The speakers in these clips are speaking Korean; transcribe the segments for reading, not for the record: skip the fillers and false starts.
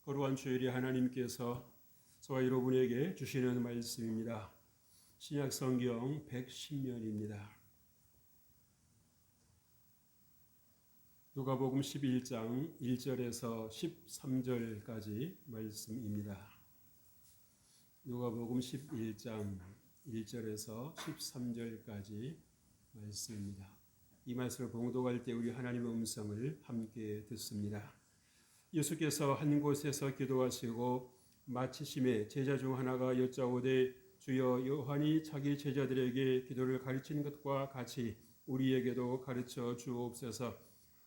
거룩한 주일이 하나님께서 저와 여러분에게 주시는 말씀입니다. 신약 성경 110면입니다. 누가복음 11장 1절에서 13절까지 말씀입니다. 누가복음 11장 1절에서 13절까지 말씀입니다. 이 말씀을 봉독할 때 우리 하나님의 음성을 함께 듣습니다. 예수께서 한 곳에서 기도하시고 마치심에 제자 중 하나가 여짜오되 주여 요한이 자기 제자들에게 기도를 가르치는 것과 같이 우리에게도 가르쳐 주옵소서.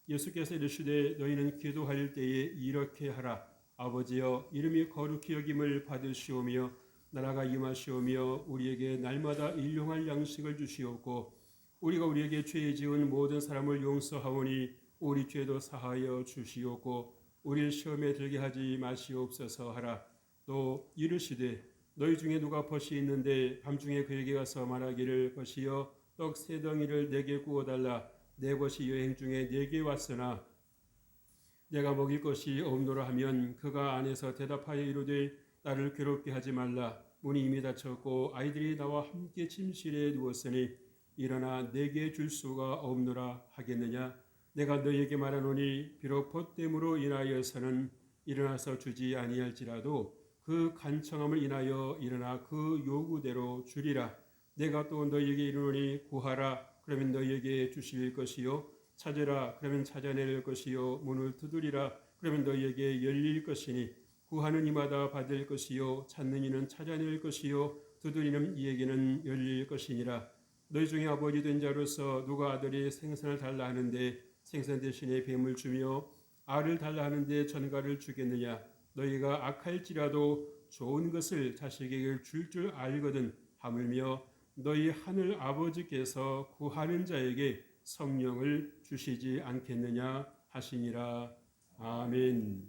예수께서 이르시되 너희는 기도할 때에 이렇게 하라. 아버지여 이름이 거룩히 여김을 받으시오며 나라가 임하시오며 우리에게 날마다 일용할 양식을 주시옵고 우리가 우리에게 죄 지은 모든 사람을 용서하오니 우리 죄도 사하여 주시옵고 우리를 시험에 들게 하지 마시옵소서 하라. 또 이르시되 너희 중에 누가 벗이 있는데 밤중에 그에게 가서 말하기를 벗이여 떡 세 덩이를 내게 구워달라. 내 벗이 여행 중에 내게 왔으나 내가 먹일 것이 없노라 하면 그가 안에서 대답하여 이르되 나를 괴롭게 하지 말라. 문이 이미 닫혔고 아이들이 나와 함께 침실에 누웠으니 일어나 내게 줄 수가 없노라 하겠느냐. 내가 너희에게 말하노니 비록 벗됨으로 인하여서는 일어나서 주지 아니할지라도 그 간청함을 인하여 일어나 그 요구대로 주리라. 내가 또 너희에게 이르노니 구하라 그러면 너희에게 주실 것이요 찾으라 그러면 찾아낼 것이요 문을 두드리라 그러면 너희에게 열릴 것이니 구하는 이마다 받을 것이요 찾는 이는 찾아낼 것이요 두드리는 이에게는 열릴 것이니라. 너희 중에 아버지 된 자로서 누가 아들이 생선을 달라 하는데 생선 대신에 뱀을 주며 알을 달라 하는데 전갈을 주겠느냐. 너희가 악할지라도 좋은 것을 자식에게 줄 알거든 하물며 너희 하늘 아버지께서 구하는 자에게 성령을 주시지 않겠느냐 하시니라. 아멘.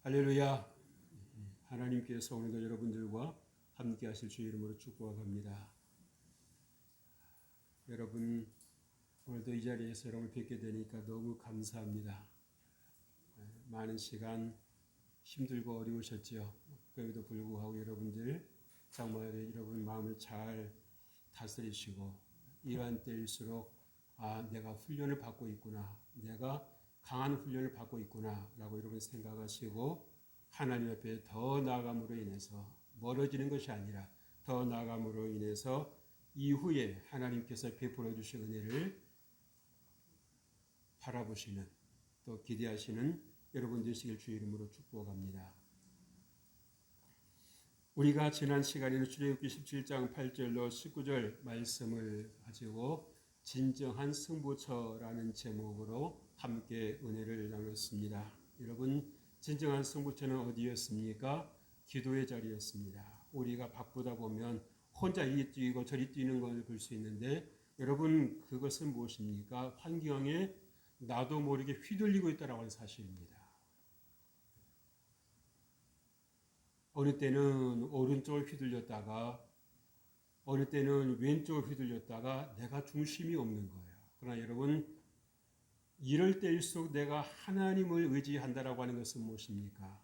할렐루야. 하나님께서 오늘도 여러분들과 함께 하실 주 이름으로 축복합니다. 여러분 오늘도 이 자리에서 여러분을 뵙게 되니까 너무 감사합니다. 많은 시간 힘들고 어려우셨죠. 그에도 불구하고 여러분들 정말 여러분 마음을 잘 다스리시고 이러한 때일수록 내가 훈련을 받고 있구나. 내가 강한 훈련을 받고 있구나 라고 여러분 생각하시고 하나님 앞에 더 나아감으로 인해서 멀어지는 것이 아니라 더 나아감으로 인해서 이후에 하나님께서 베풀어 주실 은혜를 바라보시는 또 기대하시는 여러분 되시길 주 이름으로 축복합니다. 우리가 지난 시간에는 출애굽기 17장 8절로 19절 말씀을 가지고 진정한 승부처라는 제목으로 함께 은혜를 나눴습니다. 여러분 진정한 승부처는 어디였습니까? 기도의 자리였습니다. 우리가 바쁘다 보면 혼자 이리 뛰고 저리 뛰는 걸 볼 수 있는데 여러분 그것은 무엇입니까? 환경에 나도 모르게 휘둘리고 있다라고 하는 사실입니다. 어느 때는 오른쪽을 휘둘렸다가 어느 때는 왼쪽을 휘둘렸다가 내가 중심이 없는 거예요. 그러나 여러분 이럴 때일수록 내가 하나님을 의지한다라고 하는 것은 무엇입니까?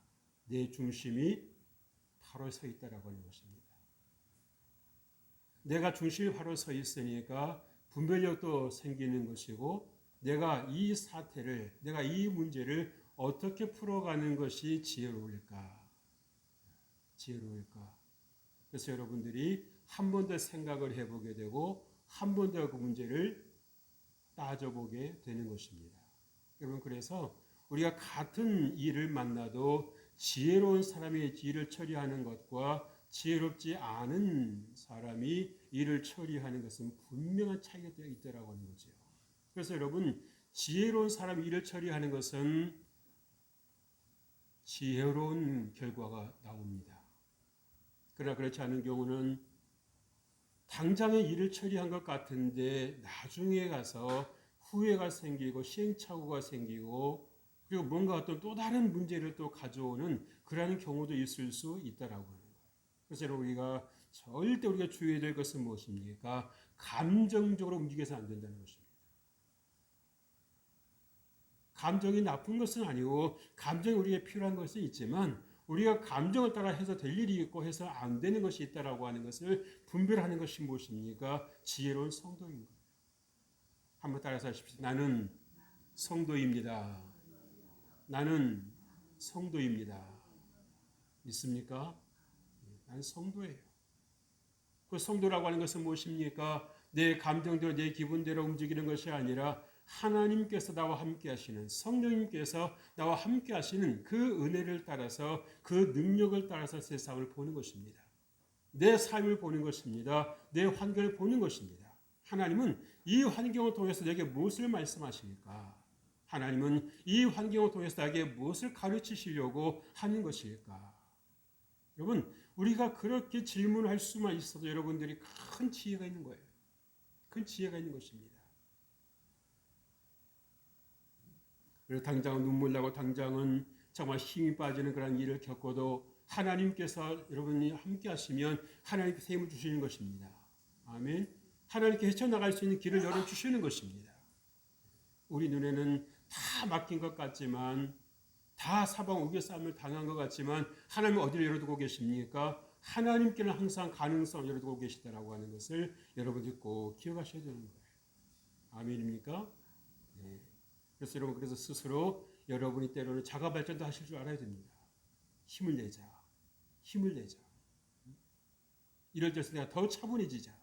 내 중심이 바로 서 있다라고 하는 것입니다. 내가 중심이 바로 서 있으니까 분별력도 생기는 것이고 내가 이 사태를 내가 이 문제를 어떻게 풀어가는 것이 지혜로울까? 그래서 여러분들이 한 번 더 생각을 해보게 되고 한 번 더 그 문제를 따져보게 되는 것입니다. 여러분 그래서 우리가 같은 일을 만나도 지혜로운 사람이 일을 처리하는 것과 지혜롭지 않은 사람이 일을 처리하는 것은 분명한 차이가 있다라고 하는 거죠. 그래서 여러분 지혜로운 사람이 일을 처리하는 것은 지혜로운 결과가 나옵니다. 그러나 그렇지 않은 경우는 당장의 일을 처리한 것 같은데 나중에 가서 후회가 생기고 시행착오가 생기고 그리고 뭔가 어떤 또 다른 문제를 또 가져오는 그러한 경우도 있을 수 있다라고 하는 거예요. 그래서 우리가 절대 우리가 주의해야 될 것은 무엇입니까? 감정적으로 움직여서 안 된다는 것입니다. 감정이 나쁜 것은 아니고 감정이 우리에게 필요한 것은 있지만 우리가 감정을 따라 해서 될 일이 있고 해서 안 되는 것이 있다라고 하는 것을 분별하는 것이 무엇입니까? 지혜로운 성도인 거예요. 한번 따라서 하십시오. 나는 성도입니다. 나는 성도입니다. 믿습니까? 나는 성도예요. 그 성도라고 하는 것은 무엇입니까? 내 감정대로 내 기분대로 움직이는 것이 아니라 하나님께서 나와 함께 하시는, 성령님께서 나와 함께 하시는 그 은혜를 따라서, 그 능력을 따라서 세상을 보는 것입니다. 내 삶을 보는 것입니다. 내 환경을 보는 것입니다. 하나님은 이 환경을 통해서 내게 무엇을 말씀하실까? 하나님은 이 환경을 통해서 나에게 무엇을 가르치시려고 하는 것일까? 여러분, 우리가 그렇게 질문할 수만 있어도 여러분들이 큰 지혜가 있는 거예요. 큰 지혜가 있는 것입니다. 그래서 당장은 눈물 나고 당장은 정말 힘이 빠지는 그런 일을 겪어도 하나님께서 여러분이 함께 하시면 하나님께서 힘을 주시는 것입니다. 아멘. 하나님께 헤쳐나갈 수 있는 길을 열어주시는 것입니다. 우리 눈에는 다 막힌 것 같지만, 다 사방 우겨싸움을 당한 것 같지만 하나님은 어디를 열어두고 계십니까? 하나님께는 항상 가능성을 열어두고 계시다라고 하는 것을 여러분들이 꼭 기억하셔야 되는 거예요. 아멘입니까? 네. 그래서 여러분, 그래서 스스로 여러분이 때로는 자가 발전도 하실 줄 알아야 됩니다. 힘을 내자. 힘을 내자. 이럴 때서 내가 더 차분해지자.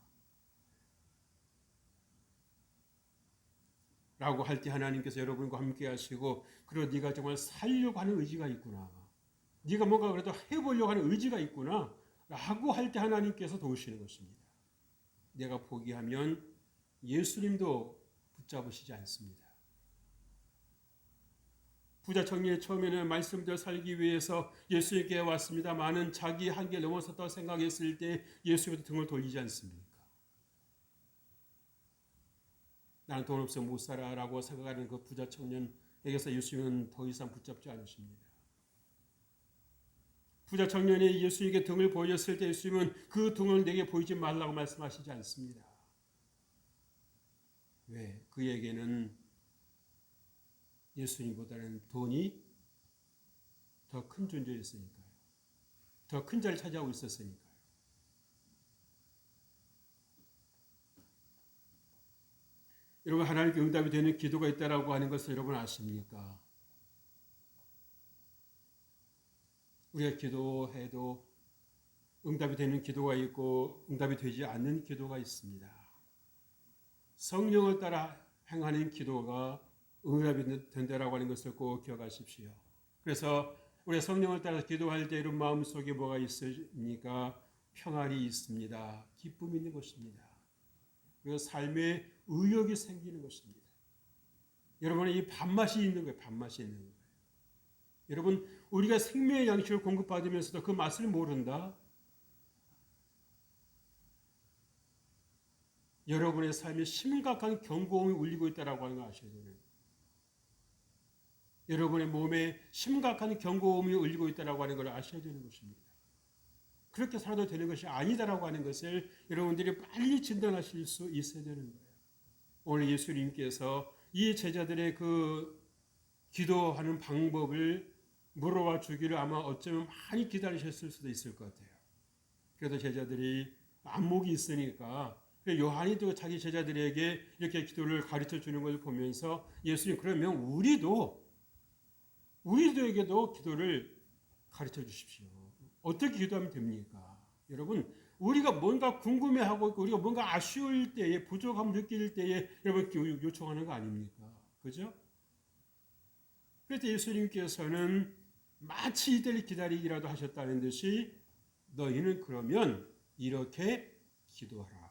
라고 할 때 하나님께서 여러분과 함께 하시고, 그리고 네가 정말 살려고 하는 의지가 있구나. 네가 뭔가 그래도 해보려고 하는 의지가 있구나. 라고 할 때 하나님께서 도우시는 것입니다. 내가 포기하면 예수님도 붙잡으시지 않습니다. 부자 청년이 처음에는 말씀대로 살기 위해서 예수님께 왔습니다만은 자기 한계 넘어섰다고 생각했을 때 예수님도 등을 돌리지 않습니까? 나는 돈 없어 못 살아라고 생각하는 그 부자 청년에게서 예수님은 더 이상 붙잡지 않으십니다. 부자 청년이 예수님께 등을 보였을 때 예수님은 그 등을 내게 보이지 말라고 말씀하시지 않습니다. 왜? 그에게는 예수님보다는 돈이 더 큰 존재였으니까요. 더 큰 자리를 차지하고 있었으니까요. 여러분, 하나님께 응답이 되는 기도가 있다라고 하는 것을 여러분 아십니까? 우리가 기도해도 응답이 되는 기도가 있고 응답이 되지 않는 기도가 있습니다. 성령을 따라 행하는 기도가 응답이 된다라고 하는 것을 꼭 기억하십시오. 그래서 우리가 성령을 따라 기도할 때 이런 마음속에 뭐가 있습니까? 평안이 있습니다. 기쁨이 있는 것입니다. 그리고 삶의 의욕이 생기는 것입니다. 여러분의 이 밥맛이 있는 거예요. 밥맛이 있는 거예요. 여러분, 우리가 생명의 양식을 공급받으면서도 그 맛을 모른다? 여러분의 삶에 심각한 경고음이 울리고 있다고 하는 거 아셔야 되는 거예요. 여러분의 몸에 심각한 경고음이 울리고 있다고 하는 걸 아셔야 되는 것입니다. 그렇게 살아도 되는 것이 아니다라고 하는 것을 여러분들이 빨리 진단하실 수 있어야 되는 거예요. 오늘 예수님께서 이 제자들의 그 기도하는 방법을 물어봐 주기를 아마 어쩌면 많이 기다리셨을 수도 있을 것 같아요. 그래도 제자들이 안목이 있으니까 요한이 또 자기 제자들에게 이렇게 기도를 가르쳐 주는 걸 보면서 예수님, 그러면 우리들에게도 기도를 가르쳐 주십시오. 어떻게 기도하면 됩니까? 여러분, 우리가 뭔가 궁금해하고 있고 우리가 뭔가 아쉬울 때에, 부족함을 느낄 때에 여러분 요청하는 거 아닙니까? 그죠? 그래서 예수님께서는 마치 이때를 기다리기라도 하셨다는 듯이 너희는 그러면 이렇게 기도하라.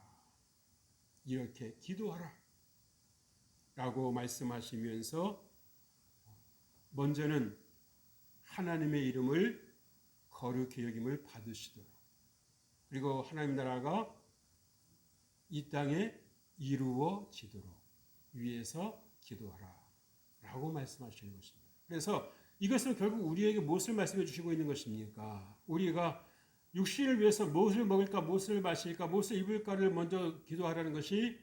이렇게 기도하라. 라고 말씀하시면서 먼저는 하나님의 이름을 거룩히 여김을 받으시도록, 그리고 하나님 나라가 이 땅에 이루어지도록 위해서 기도하라 라고 말씀하시는 것입니다. 그래서 이것은 결국 우리에게 무엇을 말씀해 주시고 있는 것입니까? 우리가 육신을 위해서 무엇을 먹을까, 무엇을 마실까, 무엇을 입을까를 먼저 기도하라는 것이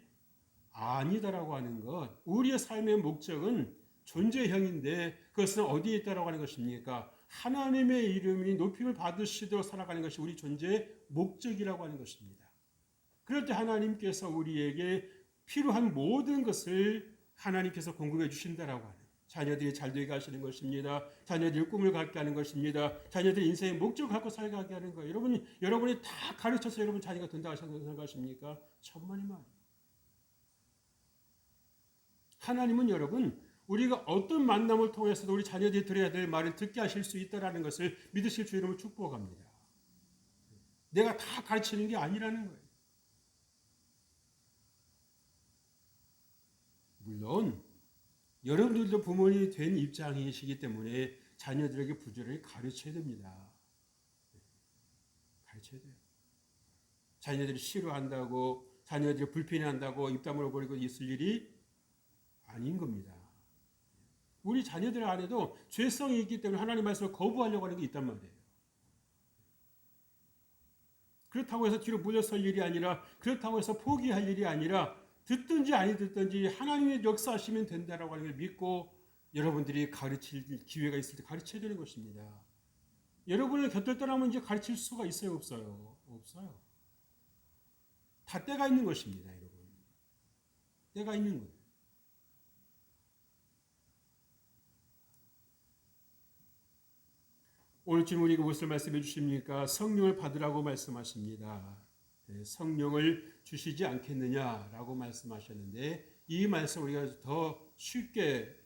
아니다라고 하는 것. 우리의 삶의 목적은 존재형인데 그것은 어디에 있다라고 하는 것입니까? 하나님의 이름이 높임을 받으시도록 살아가는 것이 우리 존재의 목적이라고 하는 것입니다. 그럴 때 하나님께서 우리에게 필요한 모든 것을 하나님께서 공급해 주신다라고 하는, 자녀들이 잘되게 하시는 것입니다. 자녀들이 꿈을 갖게 하는 것입니다. 자녀들이 인생의 목적을 갖고 살게 하는 거예요. 여러분이 다 가르쳐서 여러분 자녀가 된다고 생각하십니까? 천만이 말이에요. 하나님은 여러분, 우리가 어떤 만남을 통해서도 우리 자녀들이 들어야 될 말을 듣게 하실 수 있다는 것을 믿으실 주 이름으로 축복합니다. 내가 다 가르치는 게 아니라는 거예요. 물론 여러분들도 부모님이 된 입장이시기 때문에 자녀들에게 부지런히 가르쳐야 됩니다. 가르쳐야 돼요. 자녀들이 싫어한다고, 자녀들이 불편해한다고 입 다물어 버리고 있을 일이 아닌 겁니다. 우리 자녀들 안에도 죄성이 있기 때문에 하나님 말씀을 거부하려고 하는 게 있단 말이에요. 그렇다고 해서 뒤로 물러설 일이 아니라, 그렇다고 해서 포기할 일이 아니라, 듣든지 아니 듣든지 하나님의 역사하시면 된다라고 하는 걸 믿고 여러분들이 가르칠 기회가 있을 때 가르쳐야 되는 것입니다. 여러분을 곁을 떠나면 이제 가르칠 수가 있어요, 없어요? 없어요. 다 때가 있는 것입니다, 여러분. 때가 있는 거예요. 오늘 주님 우리에게 무엇을 말씀해 주십니까? 성령을 받으라고 말씀하십니다. 성령을 주시지 않겠느냐라고 말씀하셨는데, 이 말씀 우리가 더 쉽게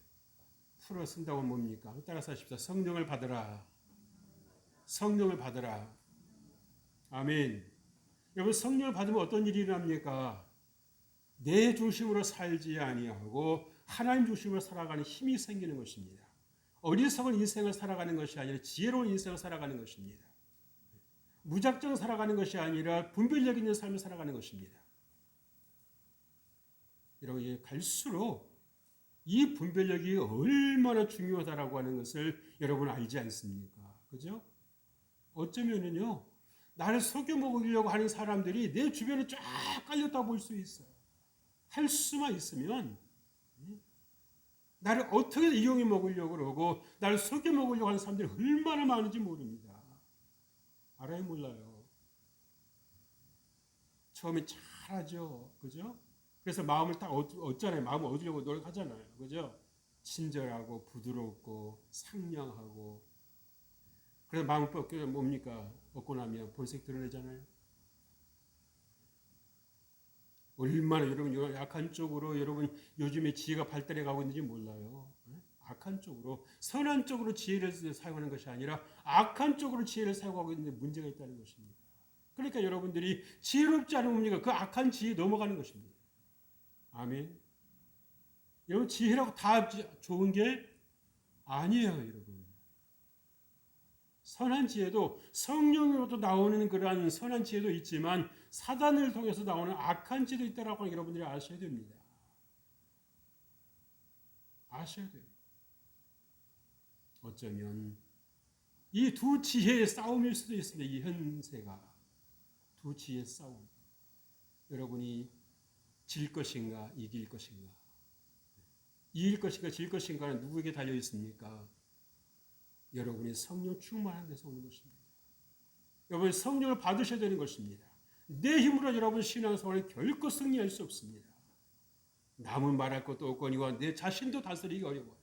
풀어 쓴다고 뭡니까? 따라서 하십시오. 성령을 받으라. 성령을 받으라. 아멘. 여러분, 성령을 받으면 어떤 일이 일어납니까? 내 중심으로 살지 아니하고 하나님 중심으로 살아가는 힘이 생기는 것입니다. 어리석은 인생을 살아가는 것이 아니라 지혜로운 인생을 살아가는 것입니다. 무작정 살아가는 것이 아니라 분별력 있는 삶을 살아가는 것입니다. 여러분, 갈수록 이 분별력이 얼마나 중요하다라고 하는 것을 여러분 알지 않습니까? 그죠? 어쩌면은요, 나를 속여 먹으려고 하는 사람들이 내 주변에 쫙 깔렸다 볼 수 있어요. 할 수만 있으면 나를 어떻게 이용해 먹으려고 그러고 나를 속여 먹으려고 하는 사람들이 얼마나 많은지 모릅니다. 알아요, 몰라요? 처음에 잘하죠, 그죠? 그래서 마음을 딱 얻잖아요. 마음을 얻으려고 노력하잖아요, 그죠? 친절하고 부드럽고 상냥하고. 그래서 마음을 뭡니까? 얻고 나면 본색 드러내잖아요. 얼마나 여러분 약한 쪽으로 여러분 요즘에 지혜가 발달해 가고 있는지 몰라요. 악한 쪽으로, 선한 쪽으로 지혜를 사용하는 것이 아니라 악한 쪽으로 지혜를 사용하고 있는데 문제가 있다는 것입니다. 그러니까 여러분들이 지혜롭지 않으면 그 악한 지혜에 넘어가는 것입니다. 아멘. 여러분, 지혜라고 다 좋은 게 아니에요, 여러분. 선한 지혜도 성령으로부터 나오는 그러한 선한 지혜도 있지만 사단을 통해서 나오는 악한 지혜도 있다라고 여러분들이 아셔야 됩니다. 아셔야 돼요. 어쩌면 이 두 지혜의 싸움일 수도 있습니다. 이 현세가 두 지혜의 싸움. 여러분이 질 것인가 이길 것인가, 이길 것인가 질 것인가는 누구에게 달려 있습니까? 여러분이 성령 충만한 데서 오는 것입니다. 여러분이 성령을 받으셔야 되는 것입니다. 내 힘으로 여러분 신앙생활을 결코 승리할 수 없습니다. 남은 말할 것도 없거니와 내 자신도 다스리기 어려워요.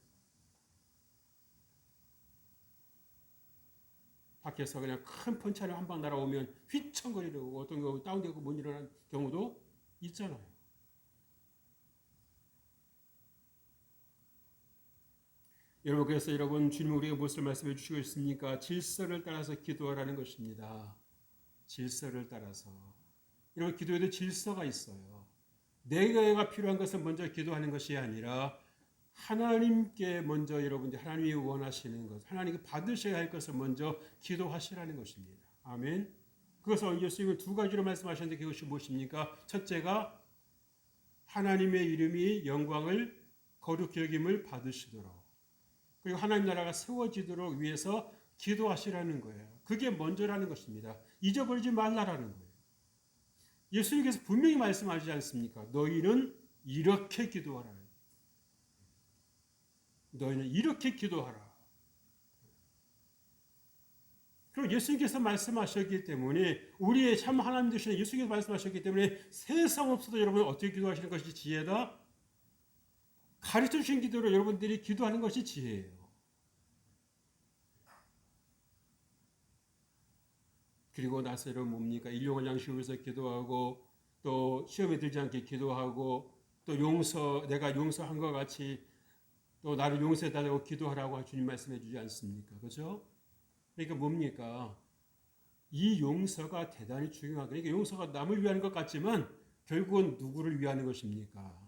밖에서 그냥 큰 펀치를 한 방 날아오면 휘청거리고 어떤 경우 다운되고 못 일어나는 경우도 있잖아요. 여러분, 그래서 여러분 주님 우리에게 무엇을 말씀해 주시고 있습니까? 질서를 따라서 기도하라는 것입니다. 질서를 따라서. 여러분, 기도에도 질서가 있어요. 내가 필요한 것은 먼저 기도하는 것이 아니라 하나님께 먼저 여러분들 하나님이 원하시는 것, 하나님께 받으셔야 할 것을 먼저 기도하시라는 것입니다. 아멘. 그것을 예수님은 두 가지로 말씀하셨는데 그것이 무엇입니까? 첫째가 하나님의 이름이 영광을 거룩히 여김을 받으시도록, 그리고 하나님 나라가 세워지도록 위해서 기도하시라는 거예요. 그게 먼저라는 것입니다. 잊어버리지 말라라는 거예요. 예수님께서 분명히 말씀하시지 않습니까? 너희는 이렇게 기도하라. 너희는 이렇게 기도하라. 그리고 예수님께서 말씀하셨기 때문에 우리의 참 하나님 되시는 예수님께서 말씀하셨기 때문에 세상 없어도 여러분 어떻게 기도하시는 것이 지혜다? 가르쳐 주신 기도로 여러분들이 기도하는 것이 지혜예요. 그리고 나서 여러분 뭡니까? 일용할 양식을 위해서 기도하고 또 시험에 들지 않게 기도하고 또 내가 용서한 것 같이 또 나를 용서해달라고 기도하라고 주님 말씀해 주지 않습니까? 그렇죠? 그러니까 뭡니까? 이 용서가 대단히 중요하다. 그러니까 용서가 남을 위하는 것 같지만 결국은 누구를 위하는 것입니까?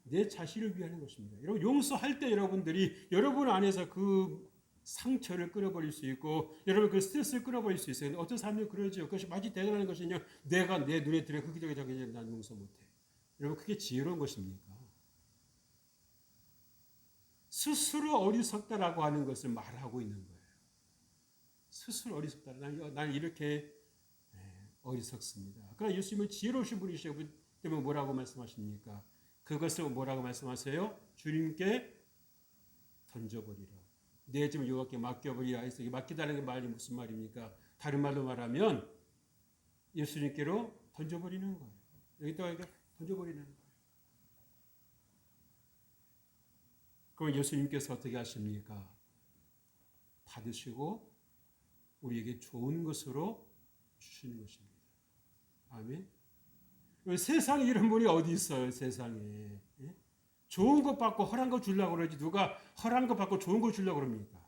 내 자신을 위하는 것입니다. 여러분 용서할 때 여러분들이 여러분 안에서 그 상처를 끊어버릴 수 있고 여러분 그 스트레스를 끊어버릴 수 있어요. 어떤 사람이 그러죠. 그것이 마치 대단한 것이냐. 내가 내 눈에 들어 그 기적에 자기 난 용서 못해. 여러분 그게 지혜로운 것입니까? 스스로 어리석다라고 하는 것을 말하고 있는 거예요. 스스로 어리석다. 난 이렇게 어리석습니다. 그러나 예수님은 지혜로우신 분이시기 때문에 뭐라고 말씀하십니까? 그것을 뭐라고 말씀하세요? 주님께 던져버리라. 내 짐을 여호와께 맡겨버리라. 해서 맡기다는 말이 무슨 말입니까? 다른 말로 말하면 예수님께로 던져버리는 거예요. 여기다가 던져버리는 거예요. 그럼 예수님께서 어떻게 하십니까? 받으시고 우리에게 좋은 것으로 주시는 것입니다. 아멘. 세상에 이런 분이 어디 있어요? 세상에. 예? 좋은 것 받고 허란 거 주려고 그러지 누가 허란 거 받고 좋은 거 주려고 그럽니까?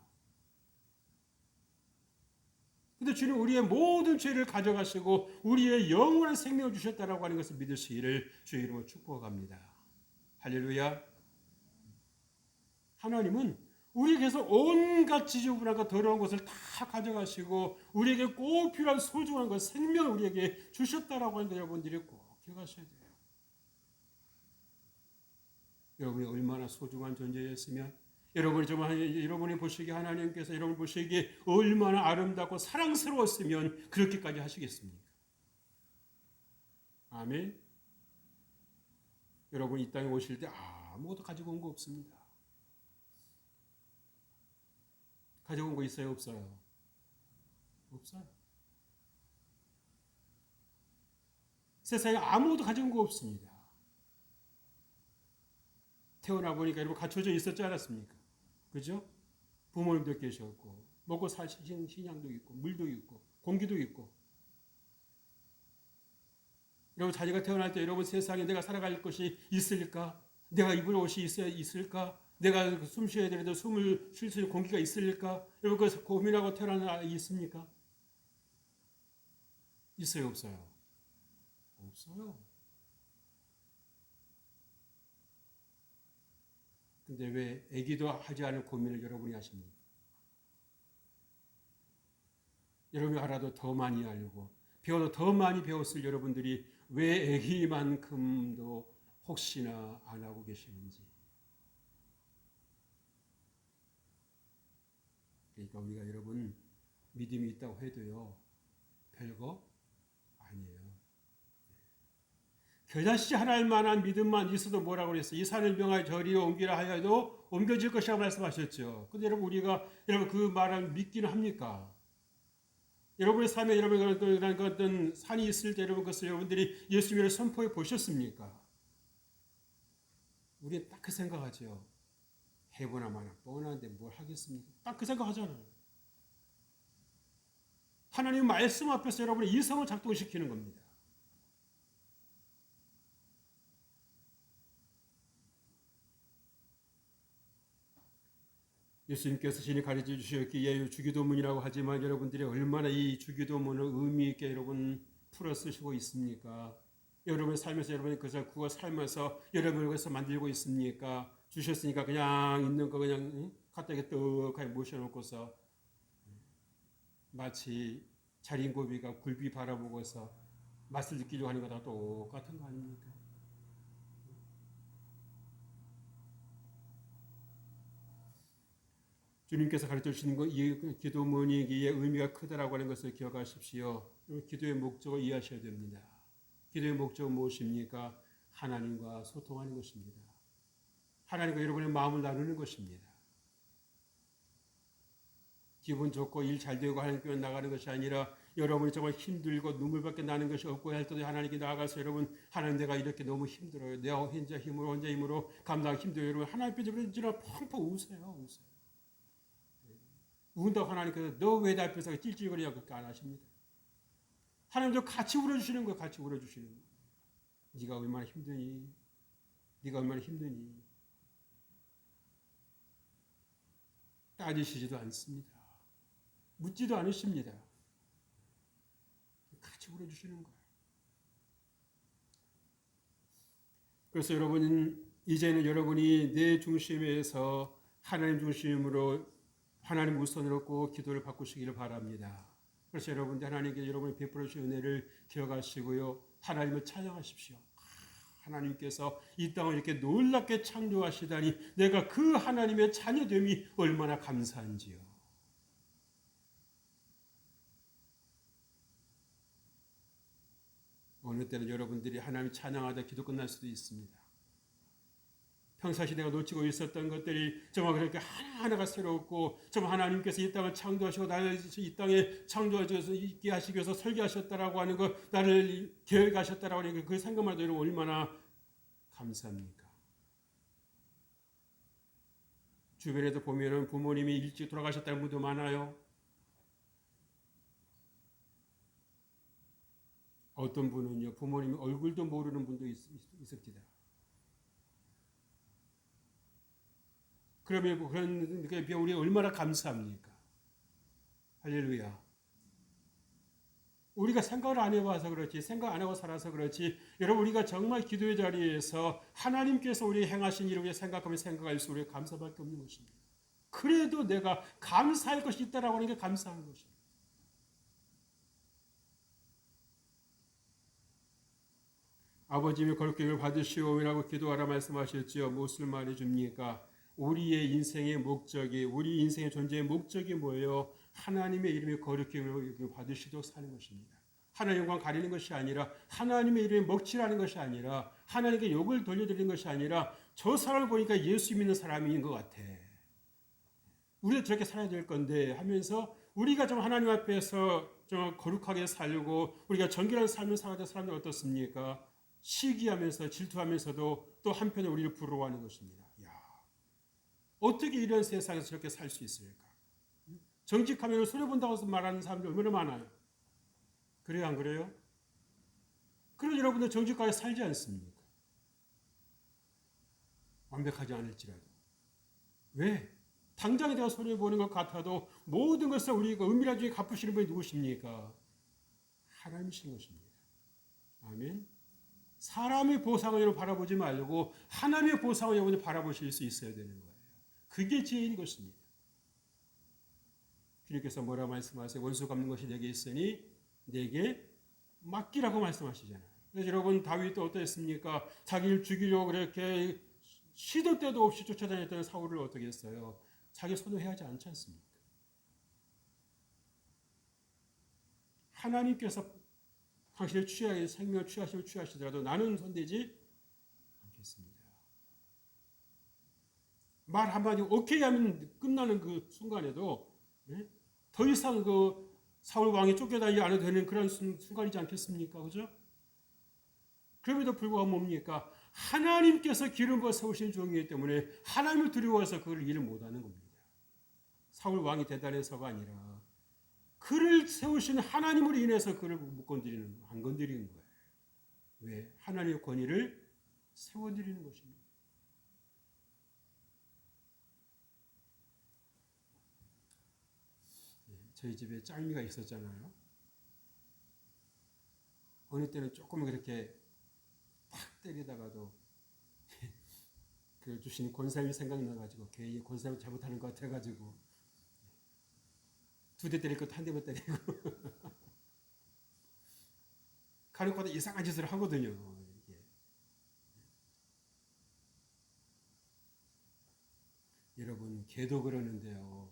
근데 주님 우리의 모든 죄를 가져가시고 우리의 영원한 생명을 주셨다라고 하는 것을 믿으시기를 주의 이름으로 축복합니다. 할렐루야. 하나님은 우리에게서 온갖 지저분하고 더러운 것을 다 가져가시고 우리에게 꼭 필요한 소중한 것, 생명을 우리에게 주셨다라고 하는데 여러분들이 꼭 기억하셔야 돼요. 여러분이 얼마나 소중한 존재였으면 여러분이 보시기에 하나님께서 여러분 보시기에 얼마나 아름답고 사랑스러웠으면 그렇게까지 하시겠습니까? 아멘. 여러분 이 땅에 오실 때 아무것도 가지고 온 거 없습니다. 가지고 온 거 있어요? 없어요? 없어요. 세상에 아무것도 가지고 온 거 없습니다. 태어나 보니까 여러분 갖춰져 있었지 않았습니까? 그죠? 부모님도 계셨고 먹고 살 식량도 있고 물도 있고 공기도 있고 여러분 자녀가 태어날 때 여러분 세상에 내가 살아갈 것이 있을까? 내가 입을 옷이 있을까? 내가 숨 쉬어야 되는데 숨을 쉴 수 있는 공기가 있을까? 여러분 그래서 고민하고 태어나는 아이 있습니까? 있어요? 없어요? 없어요. 근데 왜 애기도 하지 않은 고민을 여러분이 하십니까? 여러분이 알아도 더 많이 알고 배워도 더 많이 배웠을 여러분들이 왜 애기만큼도 혹시나 안 하고 계시는지. 그러니까 우리가 여러분 믿음이 있다고 해도요 별거 아니에요. 겨자씨 하나일 만한 믿음만 있어도 뭐라고 그랬어요? 이 산을 명하여 저리로 옮기라 하여도 옮겨질 것이라고 말씀하셨죠. 근데 여러분 우리가 여러분 그 말을 믿기는 합니까? 여러분의 삶에 여러분 그런 어떤 산이 있을 때 여러분 그것을 여러분들이 예수님을 선포해 보셨습니까? 우리는 딱 그 생각하죠. 해보나 마나 뻔한데 뭘 하겠습니까? 딱 그 생각하잖아요. 하나님 말씀 앞에서 여러분의 이성을 작동시키는 겁니다. 예수님께서 신이 가르쳐 주셨기에 주기도문이라고 하지만 여러분들이 얼마나 이 주기도문을 의미 있게 여러분 풀어 쓰시고 있습니까? 여러분의 삶에서 여러분이 그거 살면서 여러분을 위해서 만들고 있습니까? 주셨으니까 그냥 있는 거 그냥 갖다 이렇게 떡하게 모셔놓고서 마치 자린고비가 굴비 바라보고서 맛을 느끼려고 하는 거랑 똑같은 거 아닙니까? 주님께서 가르쳐 주시는 이 기도문이기에 의미가 크다라고 하는 것을 기억하십시오. 기도의 목적을 이해하셔야 됩니다. 기도의 목적은 무엇입니까? 하나님과 소통하는 것입니다. 하나님과 여러분의 마음을 나누는 것입니다. 기분 좋고 일 잘 되고 하나님 교회 나가는 것이 아니라 여러분이 정말 힘들고 눈물밖에 나는 것이 없고 할 때도 하나님께 나아가서 여러분 하나님 내가 이렇게 너무 힘들어요. 내 혼자 힘으로 감당하기 힘들어요. 여러분 하나님 앞에 지나 펑펑 우세요. 운다고 하나님께서 너 왜 내 앞에서 찔찔거리냐고 그렇게 안 하십니다. 하나님도 같이 울어주시는 거예요. 같이 울어주시는 거예요. 네가 얼마나 힘드니? 네가 얼마나 힘드니? 따지시지도 않습니다. 묻지도 않으십니다. 같이 울어주시는 거예요. 그래서 여러분 이제는 여러분이 내 중심에서 하나님 중심으로 하나님 우선으로 꼭 기도를 바꾸시기를 바랍니다. 그래서 여러분들 하나님께 여러분이 베풀어 주신 은혜를 기억하시고요. 하나님을 찬양하십시오. 하나님께서 이 땅을 이렇게 놀랍게 창조하시다니 내가 그 하나님의 자녀됨이 얼마나 감사한지요. 어느 때는 여러분들이 하나님 찬양하다 기도 끝날 수도 있습니다. 평상시 내가 놓치고 있었던 것들이 정말 그렇게 하나하나가 새롭고 정말 하나님께서 이 땅을 창조하시고 나를 이 땅에 창조하셔서 있게 하시기 위해서 설계하셨다라고 하는 것, 나를 계획하셨다라고 하는 그 생각만 해도 여러분 얼마나 감사합니까? 주변에도 보면은 부모님이 일찍 돌아가셨다는 분도 많아요. 어떤 분은요, 부모님 얼굴도 모르는 분도 있습니다. 그러면 그런 게 우리 얼마나 감사합니까? 할렐루야. 우리가 생각을 안 해봐서 그렇지, 생각 안 하고 살아서 그렇지, 여러분 우리가 정말 기도의 자리에서 하나님께서 우리 행하신 일을 위해 생각하면 생각할수록 우리가 감사밖에 없는 것입니다. 그래도 내가 감사할 것이 있다라고 하는 게 감사한 것입니다. 아버지의 거룩함을 받으시오라고 기도하라 말씀하셨지요. 무엇을 말해줍니까? 우리의 인생의 목적이, 우리 인생의 존재의 목적이 뭐예요? 하나님의 이름의 거룩함을 받으시도록 사는 것입니다. 하나님 영광 가리는 것이 아니라, 하나님의 이름에 먹칠하는 것이 아니라, 하나님께 욕을 돌려드리는 것이 아니라, 저 사람을 보니까 예수 믿는 사람인 것 같아. 우리도 저렇게 살아야 될 건데 하면서 우리가 좀 하나님 앞에서 좀 거룩하게 살고 우리가 정결한 삶을 살아야 사람들 어떻습니까? 시기하면서 질투하면서도 또 한편에 우리를 부러워하는 것입니다. 야, 어떻게 이런 세상에서 저렇게 살 수 있을까? 정직하면 손해본다고 말하는 사람들 얼마나 많아요. 그래요, 안 그래요? 그런 여러분들 정직하게 살지 않습니까? 완벽하지 않을지라도. 왜? 당장에 대한 손해보는 것 같아도 모든 것을 우리가 은밀하게 갚으시는 분이 누구십니까? 하나님이신 것입니다. 아멘. 사람의 보상을 여러분 바라보지 말고 하나님의 보상을 여러분이 바라보실 수 있어야 되는 거예요. 그게 지혜인 것입니다. 주님께서 뭐라 말씀하세요? 원수 갚는 것이 내게 있으니 내게 맡기라고 말씀하시잖아요. 그래서 여러분 다윗도 어땠습니까? 자기를 죽이려고 그렇게 시도 때도 없이 쫓아다녔던 사울을 어떻게 했어요? 자기 손을 해하지 않지 않습니까? 하나님께서 당신의 취하게 생명을 취하시더라도 나는 손대지 않겠습니다. 말 한마디 오케이 하면 끝나는 그 순간에도 더 이상 그 사울 왕이 쫓겨다니지 않아도 되는 그런 순간이지 않겠습니까? 그죠? 그럼에도 불구하고 뭡니까? 하나님께서 기름 부어 세우신 종이기 때문에 하나님을 두려워해서 그걸 일을 못하는 겁니다. 사울 왕이 대단해서가 아니라 그를 세우신 하나님으로 인해서 그를 못 건드리는, 안 건드리는 거예요. 왜? 하나님의 권위를 세워드리는 것입니다. 저희 집에 짱미가 있었잖아요. 어느 때는 조금 그렇게 팍 때리다가도 그 주신 권사님이 생각나가지고 괜히 권사님 잘못하는 것 같아가지고 두 대 때릴 것도 한 대만 때리고 간혹가다 이상한 짓을 하거든요. 이게. 여러분 개도 그러는데요.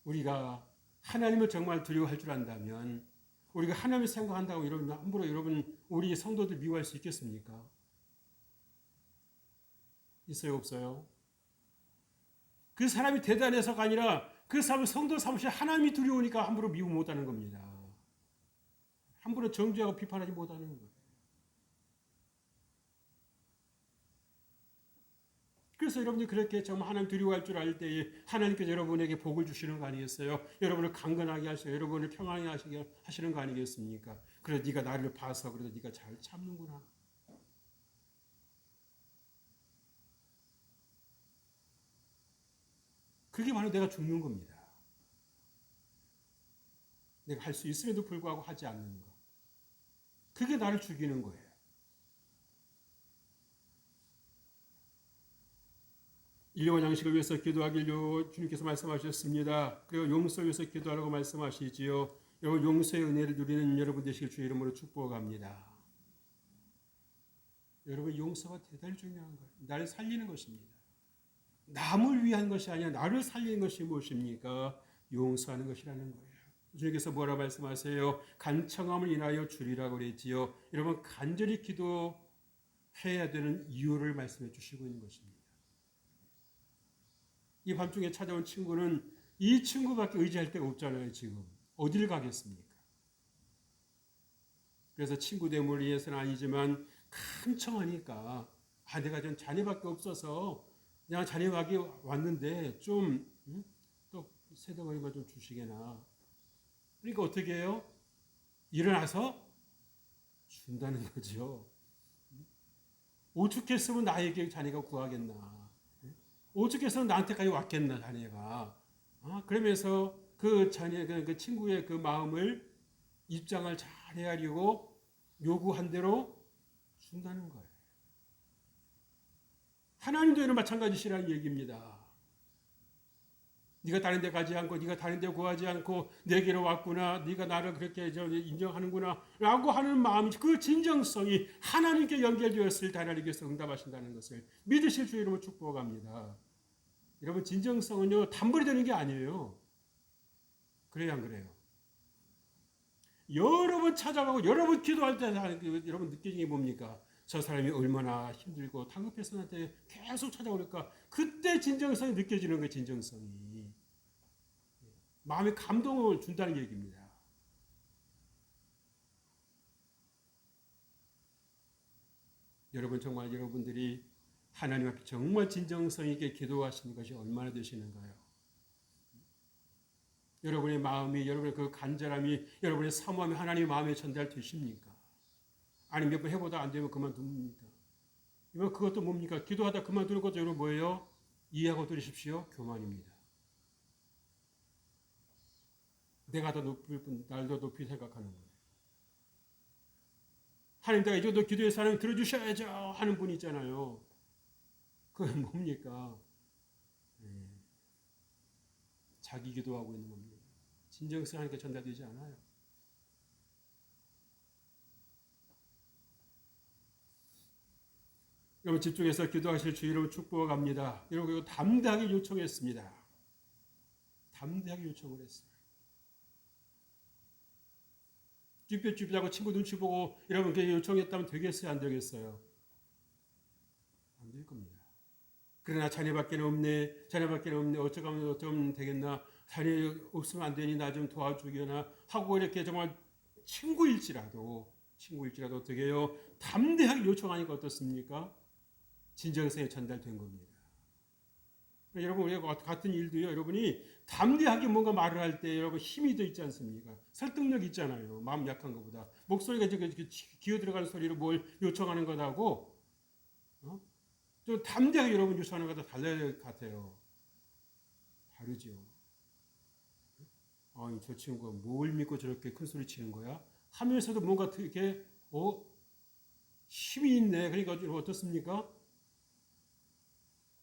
우리가 하나님을 정말 두려워할 줄 안다면 우리가 하나님을 생각한다고 여러분 함부로 여러분 우리 성도들 미워할 수 있겠습니까? 있어요, 없어요? 그 사람이 대단해서가 아니라 그 사람을 성도 삼으시 하나님이 두려우니까 함부로 미움 못하는 겁니다. 함부로 정죄하고 비판하지 못하는 거예요. 그래서 여러분들이 그렇게 정말 하나님 두려워할 줄 알 때에 하나님께서 여러분에게 복을 주시는 거 아니겠어요? 여러분을 강건하게 하시고 여러분을 평안하게 하시는 거 아니겠습니까? 그래 네가 나를 봐서 그래도 네가 잘 참는구나. 그게 바로 내가 죽는 겁니다. 내가 할 수 있음에도 불구하고 하지 않는 거. 그게 나를 죽이는 거예요. 일용할 양식을 위해서 기도하기를 주님께서 말씀하셨습니다. 그리고 용서를 위해서 기도하라고 말씀하시지요. 여러분 용서의 은혜를 누리는 여러분 되시길 주의 이름으로 축복합니다. 여러분 용서가 대단히 중요한 거예요. 나를 살리는 것입니다. 남을 위한 것이 아니라 나를 살리는 것이 무엇입니까? 용서하는 것이라는 거예요. 주님께서 뭐라 말씀하세요? 간청함을 인하여 주리라고 그랬지요. 여러분 간절히 기도해야 되는 이유를 말씀해 주시고 있는 것입니다. 이 밤중에 찾아온 친구는 이 친구밖에 의지할 데가 없잖아요. 지금 어딜 가겠습니까? 그래서 친구 대물을 위해서는 아니지만 간청하니까 내가 전 자녀밖에 없어서 그냥 자녀밖에 왔는데 좀 또 세덩어리만 좀 주시게나. 그러니까 어떻게 해요? 일어나서 준다는 거죠. 어떻게 했으면 나에게 자네가 구하겠나. 어떻게 해서 나한테까지 왔겠나 자네가. 그러면서 그 자녀 그 친구의 그 마음을 입장을 잘 헤아리고 요구한 대로 준다는 거예요. 하나님도 이는 마찬가지시라는 얘기입니다. 네가 다른 데 가지 않고 네가 다른 데 구하지 않고 내게로 왔구나. 네가 나를 그렇게 인정하는구나 라고 하는 마음이 그 진정성이 하나님께 연결되었을 때 하나님께서 응답하신다는 것을 믿으실 주 이름으로 축복합니다. 여러분 진정성은요 단벌이 되는 게 아니에요. 그래요 안 그래요? 여러 번 찾아가고 여러 번 기도할 때 여러분 느끼는 게 뭡니까? 저 사람이 얼마나 힘들고 다급해서 나한테 계속 찾아오니까 그때 진정성이 느껴지는 거예요. 진정성이. 마음의 감동을 준다는 얘기입니다. 여러분 정말 여러분들이 하나님 앞에 정말 진정성 있게 기도하시는 것이 얼마나 되시는가요? 여러분의 마음이 여러분의 그 간절함이 여러분의 사모함이 하나님의 마음에 전달되십니까? 아니 몇 번 해보다 안 되면 그만둡니까? 이번 그것도 뭡니까? 기도하다 그만두는 것도 여러분 뭐예요? 이해하고 들으십시오. 교만입니다. 내가 더 높을 뿐 날 더 높이 생각하는 거예요. 하나님 내가 이 정도 기도해서 하나님 들어주셔야죠 하는 분이 있잖아요. 그건 뭡니까? 자기 기도하고 있는 겁니다. 진정성 하나님께 전달되지 않아요. 여러분 집중해서 기도하실 주 이름으로 축복합니다. 여러분 이거 담대하게 요청했습니다. 담대하게 요청을 했어요. 쭈뼛쭈뼛하고 친구 눈치 보고 여러분 그렇게 요청했다면 되겠어요? 안 되겠어요? 안 될 겁니다. 그러나 자네밖에 없네. 자네밖에 없네. 어쩌면 되겠나. 자네 없으면 안 되니 나 좀 도와주려나 하고 이렇게 정말 친구일지라도 어떻게 해요? 담대하게 요청하니까 어떻습니까? 진정성이 전달된 겁니다. 여러분 우리가 같은 일도요. 여러분이 담대하게 뭔가 말을 할 때 여러분 힘이 더 있지 않습니까? 설득력 있잖아요. 마음 약한 것보다 목소리가 이렇게 기어 들어가는 소리로 뭘 요청하는 것하고 좀 담대하게 여러분 요청하는 것과 달라야 될 것 같아요. 다르죠. 저 친구가 뭘 믿고 저렇게 큰 소리 치는 거야? 하면서도 뭔가 되게 힘이 있네. 그러니까 어떻습니까?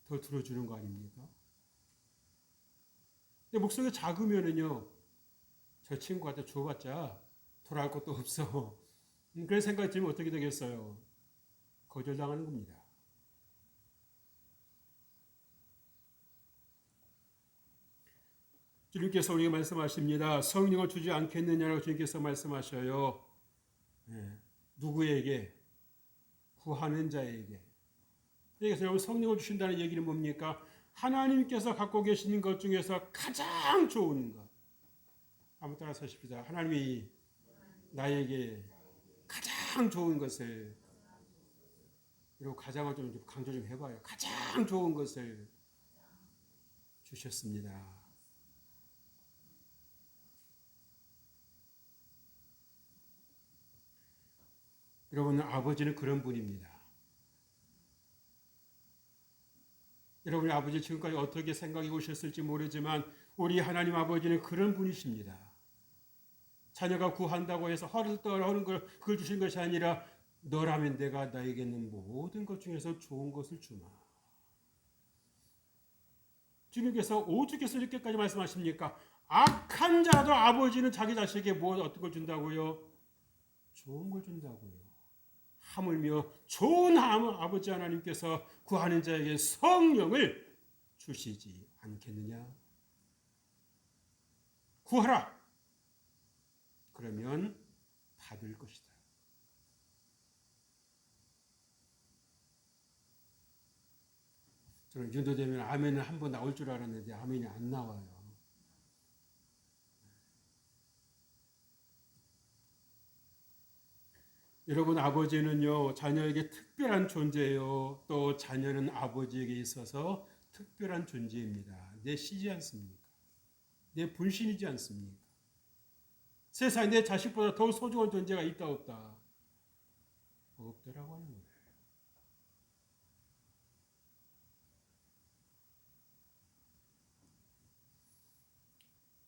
더 들어주는 거 아닙니까? 근데 목소리가 작으면은요, 저 친구한테 줘봤자 돌아갈 것도 없어. 그런 생각이 들면 어떻게 되겠어요? 거절당하는 겁니다. 주님께서 우리에게 말씀하십니다. 성령을 주지 않겠느냐라고 주님께서 말씀하셔요. 누구에게? 구하는 자에게. 그래서 여러분 성령을 주신다는 얘기는 뭡니까? 하나님께서 갖고 계시는 것 중에서 가장 좋은 것. 한번 따라서 하십시다. 하나님이 나에게 가장 좋은 것을, 그리고 가장을 좀 강조 좀 해봐요. 가장 좋은 것을 주셨습니다. 여러분, 아버지는 그런 분입니다. 여러분의 아버지 지금까지 어떻게 생각해 오셨을지 모르지만 우리 하나님 아버지는 그런 분이십니다. 자녀가 구한다고 해서 허를 떨어하는 걸 그걸 주신 것이 아니라 너라면 내가 나에게 있는 모든 것 중에서 좋은 것을 주마. 주님께서 오죽해서 이렇게까지 말씀하십니까? 악한 자도 아버지는 자기 자식에게 어떤 걸 준다고요? 좋은 걸 준다고요. 하물며 좋은 아버지 하나님께서 구하는 자에게 성령을 주시지 않겠느냐? 구하라. 그러면 받을 것이다. 저는 이 정도 되면 아멘은 한 번 나올 줄 알았는데 아멘이 안 나와요. 여러분, 아버지는요, 자녀에게 특별한 존재예요. 또 자녀는 아버지에게 있어서 특별한 존재입니다. 내 씨지 않습니까? 내 분신이지 않습니까? 세상에 내 자식보다 더 소중한 존재가 있다 없다? 없더라고 하는 거예요.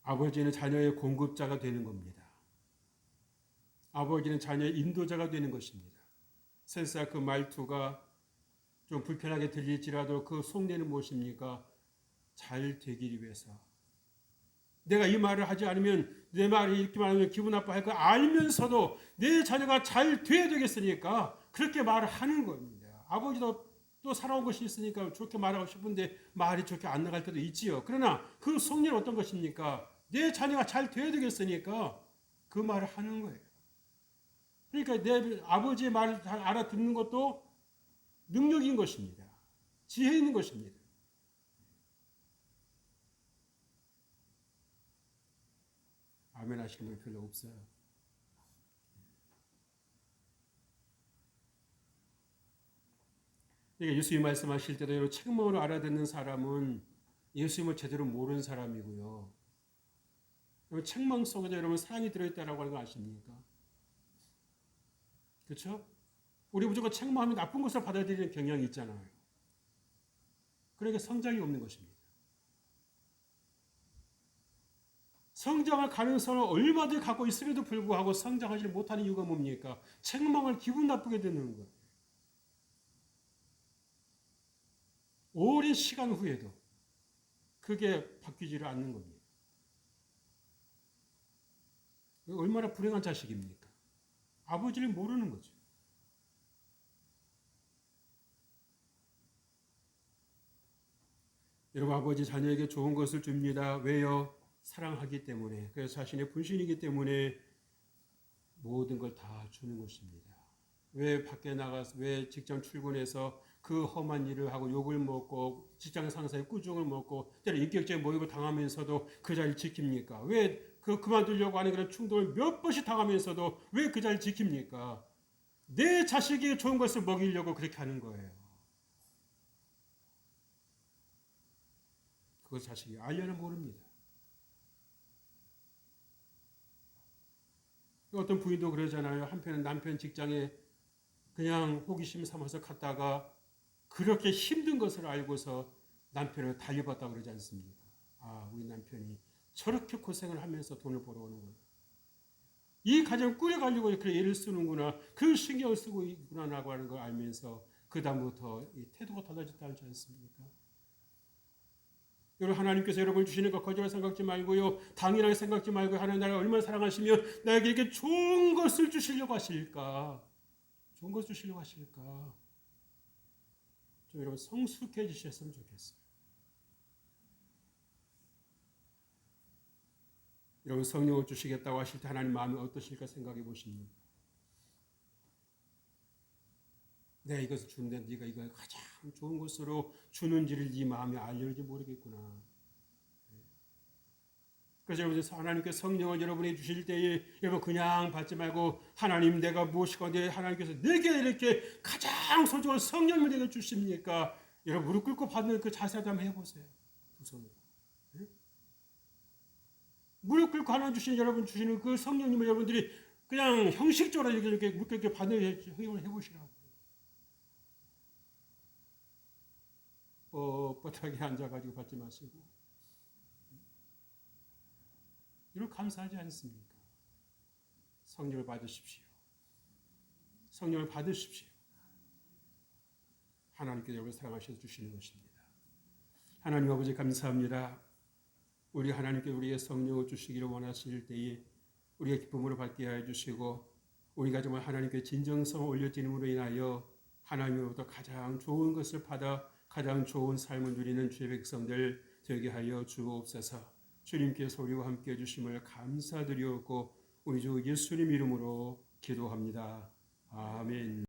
아버지는 자녀의 공급자가 되는 겁니다. 아버지는 자녀의 인도자가 되는 것입니다. 설사 그 말투가 좀 불편하게 들릴지라도 그 속내는 무엇입니까? 잘 되기를 위해서. 내가 이 말을 하지 않으면 내 말이 이렇게 말하면 기분 나빠할 거 알면서도 내 자녀가 잘 돼야 되겠으니까 그렇게 말을 하는 겁니다. 아버지도 또 살아온 것이 있으니까 좋게 말하고 싶은데 말이 좋게 안 나갈 때도 있지요. 그러나 그 속내는 어떤 것입니까? 내 자녀가 잘 돼야 되겠으니까 그 말을 하는 거예요. 그러니까 내 아버지의 말을 잘 알아듣는 것도 능력인 것입니다. 지혜 있는 것입니다. 아멘 하시는 분 별로 없어요. 그러니까 예수님 말씀하실 때도 여러분 책망으로 알아듣는 사람은 예수님을 제대로 모르는 사람이고요. 여러분 책망 속에도 여러분 사랑이 들어있다라고 하는 거 아십니까? 그렇죠? 우리 무조건 책망하면 나쁜 것을 받아들이는 경향이 있잖아요. 그러니까 성장이 없는 것입니다. 성장할 가능성을 얼마든지 갖고 있음에도 불구하고 성장하지 못하는 이유가 뭡니까? 책망을 기분 나쁘게 듣는 것. 오랜 시간 후에도 그게 바뀌지를 않는 겁니다. 얼마나 불행한 자식입니까? 아버지를 모르는 거죠. 여러분, 아버지 자녀에게 좋은 것을 줍니다. 왜요? 사랑하기 때문에. 그래서 자신의 분신이기 때문에 모든 걸 다 주는 것입니다. 왜 밖에 나가서, 왜 직장 출근해서 그 험한 일을 하고 욕을 먹고 직장 상사의 꾸중을 먹고 때로 인격적인 모욕을 당하면서도 그 자리를 지킵니까? 왜 그만두려고 하는 그런 충동을 몇 번씩 당하면서도 왜 그 자리를 지킵니까? 내 자식이 좋은 것을 먹이려고 그렇게 하는 거예요. 그걸 자식이 알려는 모릅니다. 어떤 부인도 그러잖아요. 한편은 남편 직장에 그냥 호기심 삼아서 갔다가 그렇게 힘든 것을 알고서 남편을 달려봤다고 그러지 않습니까? 아, 우리 남편이 저렇게 고생을 하면서 돈을 벌어오는 거예요. 이 가정을 꾸려가려고 그렇게 애를 쓰는구나, 그 신경을 쓰고 있구나라고 하는 걸 알면서 그 다음부터 이 태도가 달라졌다지 않습니까? 여러분, 하나님께서 여러분을 주시는 것 거짓말 생각지 말고요, 당연하게 생각지 말고 하나님 나를 얼마나 사랑하시며 나에게 이렇게 좋은 것을 주시려고 하실까? 좋은 것을 주시려고 하실까? 좀 여러분 성숙해지셨으면 좋겠어요. 여러분 성령을 주시겠다고 하실 때 하나님 마음이 어떠실까 생각해 보십니까? 내가 이것을 주는데 네가 이걸 가장 좋은 것으로 주는지를 네 마음에 알려는지 모르겠구나. 그래서 여러분 하나님께 성령을 여러분이 주실 때에 여러분 그냥 받지 말고 하나님 내가 무엇이고 내 하나님께서 내게 이렇게 가장 소중한 성령을 내게 주십니까? 여러분 무릎 꿇고 받는 그 자세도 한번 해보세요. 두 손으로. 네? 무릎 꿇고 하나님 주신 여러분 주시는 그 성령님을 여러분들이 그냥 형식적으로 이렇게 무릎 받는 해보시라고. 뻣뻣하게 앉아가지고 받지 마시고. 이런 감사하지 않습니까? 성령을 받으십시오. 성령을 받으십시오. 하나님께서 여러분을 사랑하셔서 주시는 것입니다. 하나님 아버지 감사합니다. 우리 하나님께 우리의 성령을 주시기를 원하실 때에 우리가 기쁨으로 받게 하여 주시고 우리가 정말 하나님께 진정성을 올려지름으로 인하여 하나님으로부터 가장 좋은 것을 받아 가장 좋은 삶을 누리는 주의 백성들 되게 하여 주옵소서. 주님께서 우리와 함께 해주심을 감사드리옵고 우리 주 예수님 이름으로 기도합니다. 아멘.